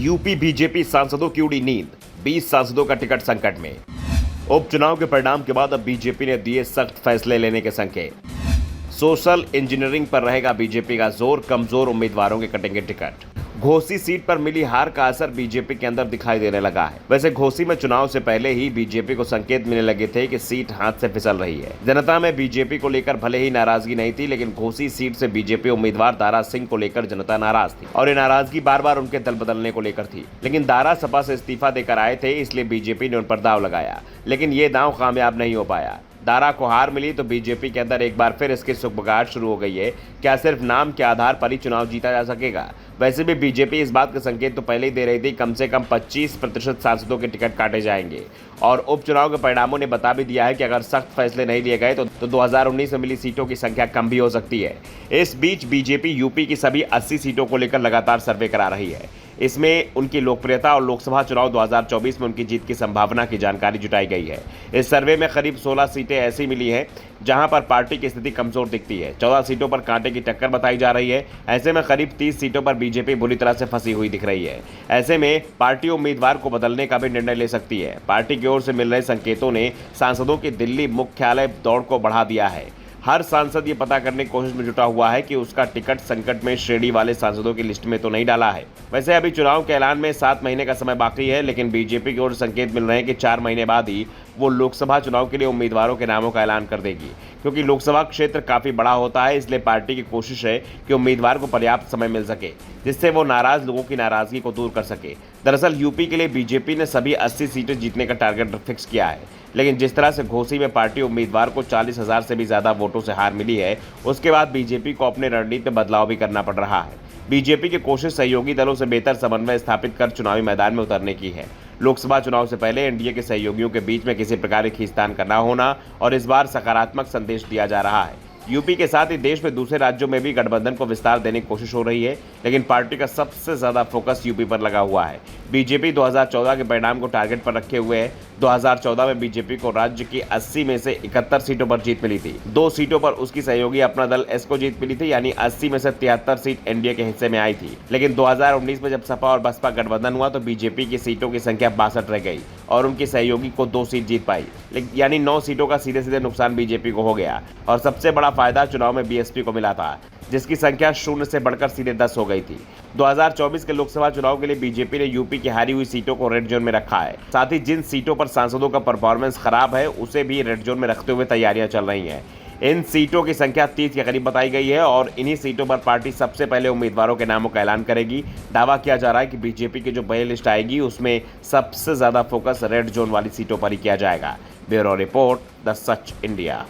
UP BJP सांसदों की उड़ी नींद, 20 सांसदों का टिकट संकट में। उपचुनाव के परिणाम के बाद अब बीजेपी ने दिए सख्त फैसले लेने के संकेत। सोशल इंजीनियरिंग पर रहेगा बीजेपी का जोर, कमजोर उम्मीदवारों के कटेंगे टिकट। घोसी सीट पर मिली हार का असर बीजेपी के अंदर दिखाई देने लगा है। वैसे घोसी में चुनाव से पहले ही बीजेपी को संकेत मिलने लगे थे कि सीट हाथ से फिसल रही है। जनता में बीजेपी को लेकर भले ही नाराजगी नहीं थी, लेकिन घोसी सीट से बीजेपी उम्मीदवार दारा सिंह को लेकर जनता नाराज थी और ये नाराजगी बार बार उनके दल बदलने को लेकर थी। लेकिन दारा सपा से इस्तीफा देकर आए थे, इसलिए बीजेपी ने उन पर दाव लगाया, लेकिन ये दाव कामयाब नहीं हो पाया। दारा को हार मिली तो बीजेपी के अंदर एक बार फिर इसकी सुगबुगाहट शुरू हो गई है। क्या सिर्फ नाम के आधार पर ही चुनाव जीता जा सकेगा? वैसे भी बीजेपी इस बात के संकेत तो पहले ही दे रही थी, कम से कम 25% सांसदों के टिकट काटे जाएंगे। और उपचुनाव के परिणामों ने बता भी दिया है कि अगर सख्त फैसले नहीं लिए गए तो 2019 में मिली सीटों की संख्या कम भी हो सकती है। इस बीच बीजेपी यूपी की सभी 80 सीटों को लेकर लगातार सर्वे करा रही है। इसमें उनकी लोकप्रियता और लोकसभा चुनाव 2024 में उनकी जीत की संभावना की जानकारी जुटाई गई है। इस सर्वे में करीब 16 सीटें ऐसी मिली हैं जहां पर पार्टी की स्थिति कमजोर दिखती है। 14 सीटों पर कांटे की टक्कर बताई जा रही है। ऐसे में करीब 30 सीटों पर बीजेपी बुरी तरह से फंसी हुई दिख रही है। ऐसे में पार्टी उम्मीदवार को बदलने का भी निर्णय ले सकती है। पार्टी की ओर से मिल रहे संकेतों ने सांसदों की दिल्ली मुख्यालय दौड़ को बढ़ा दिया है। हर सांसद ये पता करने की कोशिश में जुटा हुआ है कि उसका टिकट संकट में श्रेणी वाले सांसदों की लिस्ट में तो नहीं डाला है। वैसे अभी चुनाव के ऐलान में 7 महीने का समय बाकी है, लेकिन बीजेपी की ओर संकेत मिल रहे हैं कि 4 महीने बाद ही वो लोकसभा चुनाव के लिए उम्मीदवारों के नामों का ऐलान कर देगी। क्योंकि लोकसभा क्षेत्र काफी बड़ा होता है, इसलिए पार्टी की कोशिश है कि उम्मीदवार को पर्याप्त समय मिल सके, जिससे वो नाराज लोगों की नाराजगी को दूर कर सके। दरअसल यूपी के लिए बीजेपी ने सभी 80 सीटें जीतने का टारगेट फिक्स किया है, लेकिन जिस तरह से घोसी में पार्टी उम्मीदवार को 40,000 से भी ज्यादा वोटों से हार मिली है, उसके बाद बीजेपी को अपने रणनीति में बदलाव भी करना पड़ रहा है। बीजेपी की कोशिश सहयोगी दलों से बेहतर समन्वय स्थापित कर चुनावी मैदान में उतरने की है। लोकसभा चुनाव से पहले एनडीए के सहयोगियों के बीच में किसी प्रकार की खींचतान करना होना और इस बार सकारात्मक संदेश दिया जा रहा है। यूपी के साथ ही देश में दूसरे राज्यों में भी गठबंधन को विस्तार देने की कोशिश हो रही है, लेकिन पार्टी का सबसे ज्यादा फोकस यूपी पर लगा हुआ है। बीजेपी 2014 के परिणाम को टारगेट पर रखे हुए है। 2014 में बीजेपी को राज्य की 80 में से 71 सीटों पर जीत मिली थी। 2 सीटों पर उसकी सहयोगी अपना दल एस को जीत मिली थी, यानी 80 में से 73 सीट एनडीए के हिस्से में आई थी। लेकिन 2019 में जब सपा और बसपा गठबंधन हुआ तो बीजेपी की सीटों की संख्या 62 रह गई और उनकी सहयोगी को 2 सीट जीत पाई, यानी 9 सीटों का सीधे सीधे नुकसान बीजेपी को हो गया। और सबसे बड़ा फायदा चुनाव में बीएसपी को मिला था, जिसकी संख्या 0 से बढ़कर सीधे 10 हो गई थी। 2024 के लोकसभा चुनाव के लिए बीजेपी ने यूपी की हारी हुई सीटों को रेड जोन में रखा है। साथ ही जिन सीटों पर सांसदों का परफॉर्मेंस खराब है उसे भी रेड जोन में रखते हुए तैयारियां चल रही हैं। इन सीटों की संख्या 30 के करीब बताई गई है और इन्हीं सीटों पर पार्टी सबसे पहले उम्मीदवारों के नामों का ऐलान करेगी। दावा किया जा रहा है कि बीजेपी की जो पहली लिस्ट आएगी उसमें सबसे ज्यादा फोकस रेड जोन वाली सीटों पर ही किया जाएगा। Bureau report, the such India.